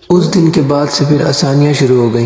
उस दिन के बाद से फिर आसानियाँ शुरू हो गई।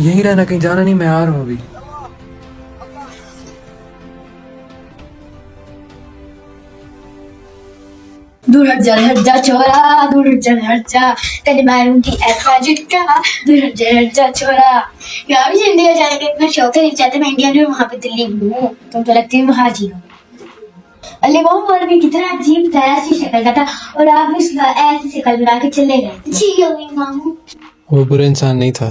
यहीं रहना, कहीं जाना नहीं, मैं आ रहा हूँ अभी। दूर हट जा छोरा, दूर हट जा, तेरे मारूंगी ऐसा झटका, दूर हट जा छोरा। यार मुझे इंडिया जाने का इतना शौक है, नहीं चाहते मैं इंडिया में वहां पे दिल्ली घूमूं, तुम तो लगती है महाजी हो। अली वो और भी कितना अजीब था, ऐसी शक्ल का था, और आप भी उसका ऐसी शक्ल बना के चले गए। ठीक हो गई मामू। वो बुरा इंसान नहीं था।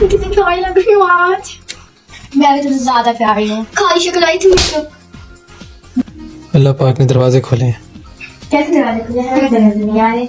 कितनी प्यारी लग रही हो आज। मैं भी तुमसे ज्यादा प्यारी हूँ। खाली शक्ल आई थी मुझे। अल्लाह पाक ने दरवाजे खोले हैं। कैसे दरवाजे खुले हैं? दरवाजे नहीं आ रहे।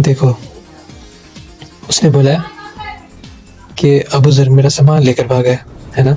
देखो, उसने बोला कि अबू जर मेरा सामान लेकर भागा है ना।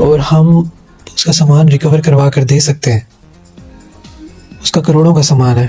और हम उसका सामान रिकवर करवा कर दे सकते हैं। उसका करोड़ों का सामान है।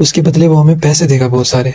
उसके बदले वो हमें पैसे देगा बहुत सारे।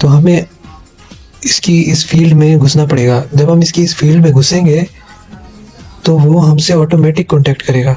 तो हमें इसकी इस फील्ड में घुसना पड़ेगा। जब हम इसकी इस फील्ड में घुसेंगे तो वो हमसे ऑटोमेटिक कांटेक्ट करेगा।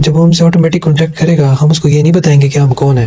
जब वो हमसे ऑटोमेटिक कांटेक्ट करेगा हम उसको ये नहीं बताएंगे कि हम कौन है।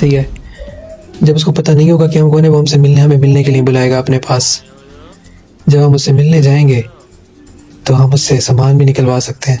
सही है। जब उसको पता नहीं होगा कि हम कौन है वो हमसे हमें मिलने के लिए बुलाएगा अपने पास। जब हम उससे मिलने जाएंगे तो हम उससे सामान भी निकलवा सकते हैं।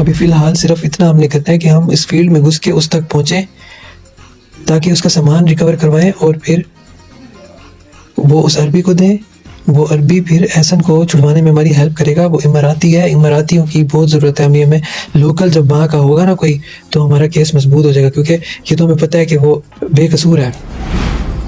अभी फिलहाल सिर्फ इतना हमने करना है कि हम इस फील्ड में घुस के उस तक पहुंचे ताकि उसका सामान रिकवर करवाएं और फिर वो उस अरबी को दें। वो अरबी फिर एहसन को छुड़वाने में हमारी हेल्प करेगा। वो इमाराती है, इमारातियों की बहुत ज़रूरत है हमें। लोकल जब वहाँ का होगा ना कोई तो हमारा केस मजबूत हो जाएगा, क्योंकि ये तो हमें पता है कि वो बेकसूर है।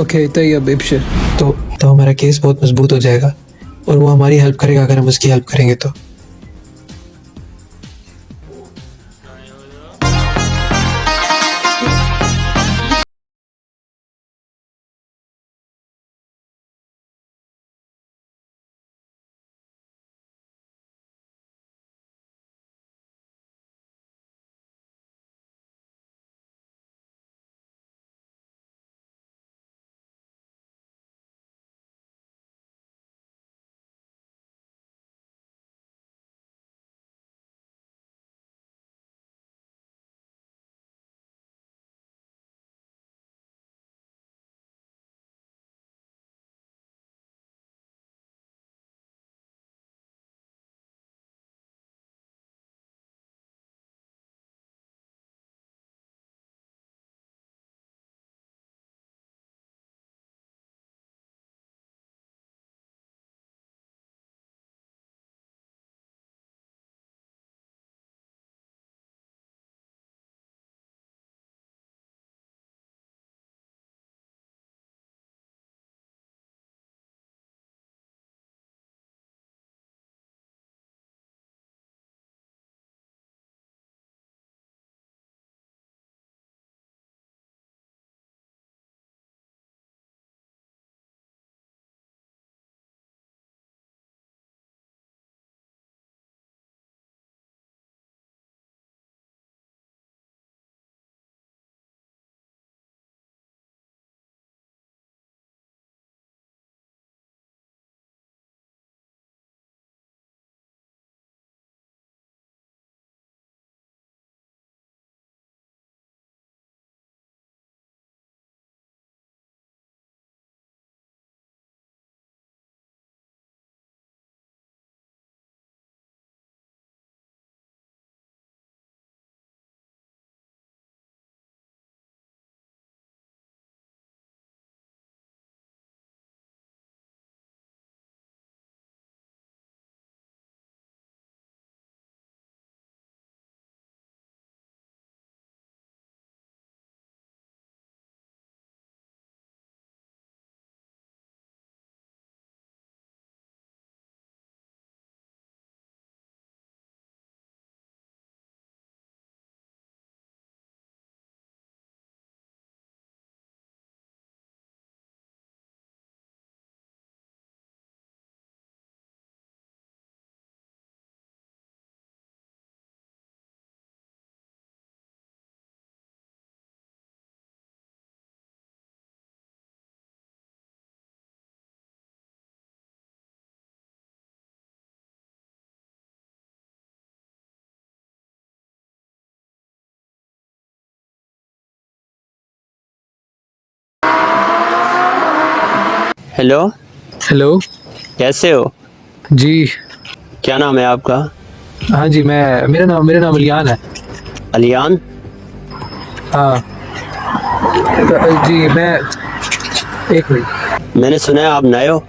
ओके तैयब इब्शिर। तो हमारा केस बहुत मजबूत हो जाएगा और वो हमारी हेल्प करेगा अगर हम उसकी हेल्प करेंगे तो। हेलो, हेलो कैसे हो? जी। क्या नाम है आपका? हाँ जी, मेरा नाम अलियान है। अलियान? हाँ जी, मैं एक मिनट। मैंने सुना है आप नए हो,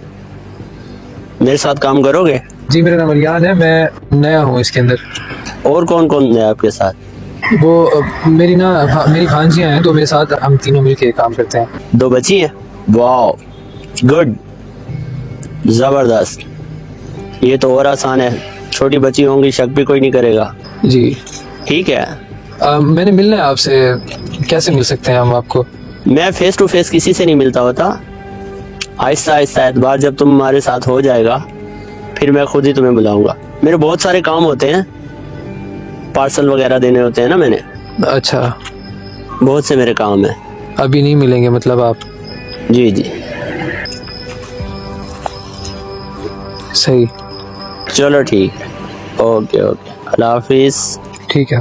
मेरे साथ काम करोगे? जी, मेरा नाम अलियान है, मैं नया हूँ इसके अंदर। और कौन कौन है आपके साथ? वो मेरी भांजियाँ हैं, तो मेरे साथ हम तीनों मिलके काम करते हैं। 2 बच्ची हैं? वाह, गुड, ज़बरदस्त। ये तो और आसान है, छोटी बच्ची होंगी, शक भी कोई नहीं करेगा। जी। ठीक है, मैंने मिलना है आपसे, कैसे मिल सकते हैं हम आपको? मैं फेस टू फेस किसी से नहीं मिलता होता। आहिस्ता आहिस्ता एतबार जब तुम हमारे साथ हो जाएगा, फिर मैं खुद ही तुम्हें बुलाऊंगा। मेरे बहुत सारे काम होते हैं, पार्सल वगैरह देने होते हैं ना मैंने। अच्छा, बहुत से मेरे काम हैं। अभी नहीं मिलेंगे मतलब आप? जी जी, सही। चलो ठीक है, ओके ओके, अल्लाह हाफिज। ठीक है,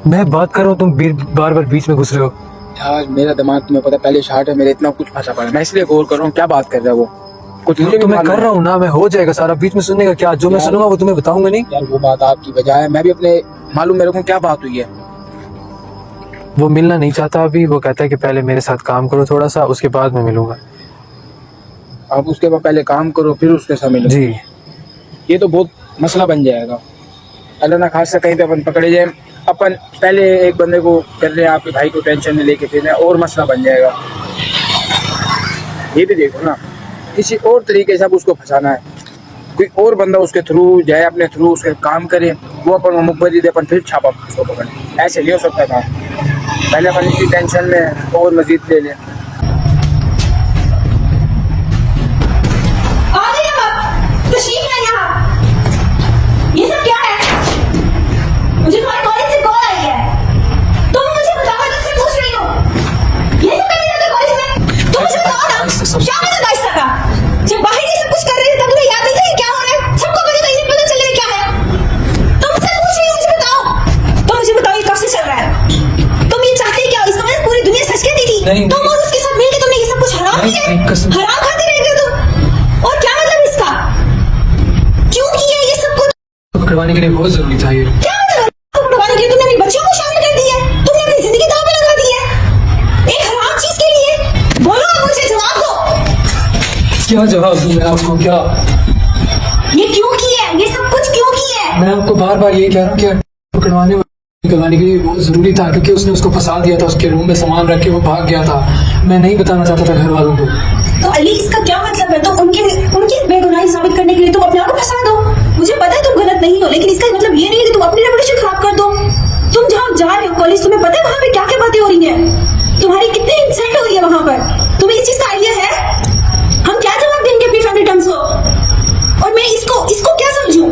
मैं बात कर रहा हूँ, तुम बार बार बीच में घुस रहे हो। यार मेरा दिमाग तुम्हें पता, पहले शार्ट है मेरे, इतना कुछ फंसा पड़ा, मैं इसलिए गौर कर रहा हूँ क्या बात कर रहा है वो। कुछ मुझे तो भी मैं मालूम कर रहा हूँ ना, मैं हो जाएगा सारा, बीच में सुनने का क्या? जो मैं यार- सुनूंगा वो तुम्हें बताऊंगा नहीं। यार वो बात आपकी बजाय, मैं भी अपने मालूम मेरे को क्या बात हुई है। वो मिलना नहीं चाहता अभी, वो कहता है कि पहले मेरे साथ काम करो थोड़ा सा, उसके बाद मैं मिलूंगा। आप उसके बाद पहले काम करो, फिर उसके साथ मिलो। जी। ये तो बहुत मसला बन जाएगा। अल्लाह ना खासा कहीं पे अपन पकड़े जाए, अपन पहले एक बंदे को कर रहे हैं, आपके भाई को टेंशन में लेके फिर और मसला बन जाएगा। ये भी देखो ना, किसी और तरीके से अब उसको फंसाना है, कोई और बंदा उसके थ्रू जाए, अपने थ्रू उसके काम करे, वो अपन मुखबरी दे, अपन फिर छापा उसको पकड़े। ऐसे नहीं हो सकता था, पहले अपन इसकी टेंशन में और मजीद ले लें। आ गए आप, तशरीफ है यहाँ। ये सब क्या है? मुझे तुम्हारे कॉलेज से कॉल आई है, तुम मुझे बताओ, मैं तुमसे पूछ रही हूँ ये सब कर रही हो कॉलेज में? तुम मुझे बताओ ना, क्या मतलब था इसका? जब बाहर ये सब कुछ कर रहे थे तब तुम्हें याद नहीं था ये क्या हो रहा है? सबको पता था, ये पता चल रहा है क्या है? तुमसे पूछ रही हूँ, मुझे बताओ। तो मुझे बताओ ये कब से चल रहा है? तुम ये चाहते क्या? इसका मतलब पूरी दुनिया सच कहती थी? नहीं, तुम और उसके साथ मिलकर तुमने ये सब कुछ हराम नहीं, किया नहीं, है? कसम। हराम खाते रहते हो तुम। और क्या मतलब इसका? क्यों किया ये सब कुछ? पकड़वाने के लिए बहुत जरूरी था ये। क्या मतलब पकड़वाने के लिए? तुमने अपनी बच्चियों को शामिल कर दी है, तुमने अपनी जिंदगी दांव पे लगा दी है एक हराम चीज के लिए। बोलो अब, मुझे जवाब दो। क्या जवाब दूं मैं आपको? क्या ये क्यों किया है? ये सब कुछ क्यों किया है? मैं आपको बार बार ये कह रहा हूँ कि निकलवाने के लिए बहुत जरूरी था, क्योंकि उसने उसको फंसा दिया था, उसके रूम में सामान रख के वो भाग गया था। मैं नहीं बताना चाहता था घर वालों को। तो अली, इसका क्या मतलब है? तो उनकी बेगुनाही साबित करने के लिए तुम अपने आप को फंसा दो। मुझे पता है तुम गलत नहीं हो, लेकिन इसका मतलब ये नहीं है कि तुम अपनी रेपुटेशन खराब कर दो। तुम जहाँ जा रहे हो कॉलेज, तुम्हें पता है वहाँ पे क्या क्या बातें हो रही है? तुम्हारी कितनी इंसल्ट हो रही है वहाँ पर? तुम्हें इस चीज का आइडिया है? हम क्या जवाब देंगे अपनी फैमिली टर्म्स को? और मैं इसको क्या समझूं?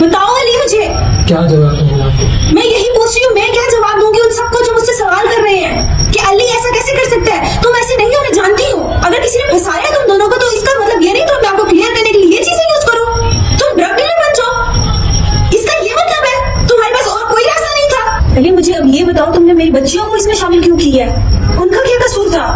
बताओ अली मुझे। क्या जवाब दूंगा आपको? मैं यही पूछ रही हूँ, मैं क्या जवाब दूंगी उन सबको जो मुझसे सवाल कर रहे हैं कि अली ऐसा कैसे कर सकता है? तुम ऐसे नहीं हो, मैं जानती हूँ। अगर किसी ने फंसाया तुम दोनों को, तो इसका मतलब ये नहीं तुम आपको क्लियर करने के लिए ये चीजें यूज करो, तुम ड्रग डीलर बन जाओ। इसका ये मतलब है तुम्हारे पास और कोई रास्ता नहीं था। अली मुझे अब ये बताओ, तुमने मेरी बच्चियों को इसमें शामिल क्यों किया है? उनका क्या कसूर था?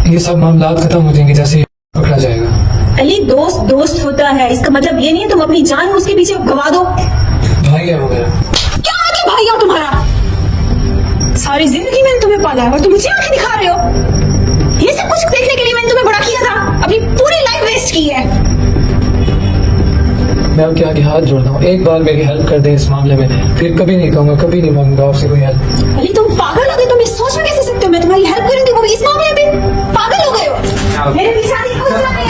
ये सब मामला खत्म हो जाएंगे जैसे ही पकड़ा जाएगा। अली, दोस्त दोस्त होता है, इसका मतलब ये नहीं है तुम अपनी जान उसके पीछे गवा दो। भाई है वो मेरा। क्या आगे भाई हो तुम्हारा? सारी जिंदगी मैंने तुम्हें पाला है और तुम मुझे आंखें दिखा रहे हो? ये सब कुछ देखने के लिए मैंने तुम्हें बड़ा किया था, अपनी पूरी लाइफ वेस्ट की है। मैं आपके आगे हाथ जोड़ता हूँ, एक बार मेरी हेल्प कर दे इस मामले में, फिर कभी नहीं कहूँगा, कभी नहीं मांगूंगा आपसे कोई हेल्प। अली तुम पागल हो गए, तुम इस सोच में कैसे सकते हो मैं तुम्हारी हेल्प करूंगी वो भी इस मामले में? पागल हो गए हो? मेरे पीछे आने की कोई जरूरत नहीं।